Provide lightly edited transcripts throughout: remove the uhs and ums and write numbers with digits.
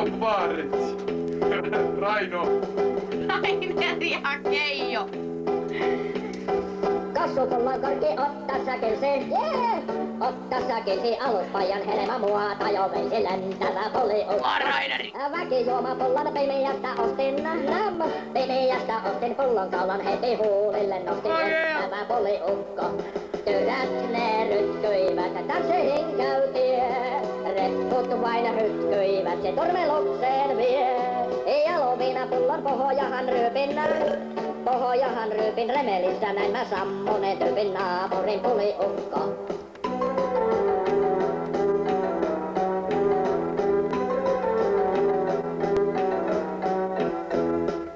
Keijo Paarits. Raino. Rainer ja Keijo. Kassut ollaan korki, otta säkelsi, otta säkelsi aluspajan helma muata jo veisi lentävä poliukko. Raineri. Väki juoma pullon pimeästä ostin, pimeästä ostin pullonkalan heti huulille nostin lentävä poliukko. Tyrät ne rytkyivät, tanssiin käytiin, repput vain rytkyivät, se turmelukseen vie. Ja lumina pullon pohjahan ryypin remelissä, näin mä sammunen tyypin naapurin puliukko.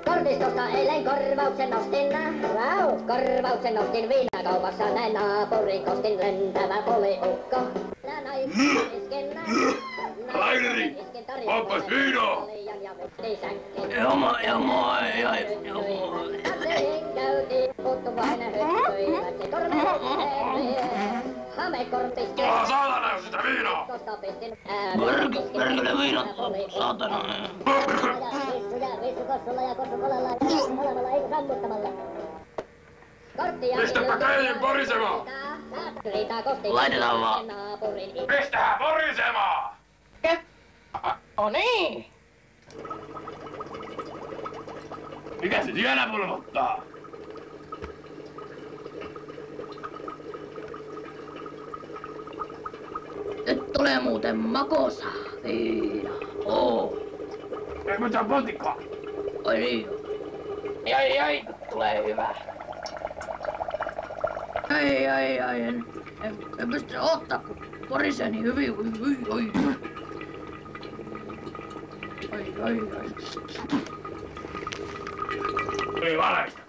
Kortistosta eilen korvauksen nostin viinakaupassa, näin naapurin kostin lentävä puliukko. Raineri, oppas viino! Tuolla saatana sitä viinoa! Perkele viinat, saatana. Pistäpä Keijin porisemaan! Laitetaan vaan. Pistähän porisemaan! No niin. Mikä se siellä pulvottaa? Nyt tulee muuten makosa viina. Oo. Eikö mitä pontikkaa? Oi niin. Ai, tulee hyvä. Ai, en pysty ottaa, kun porisee niin hyvin. Ai. Ei valesta.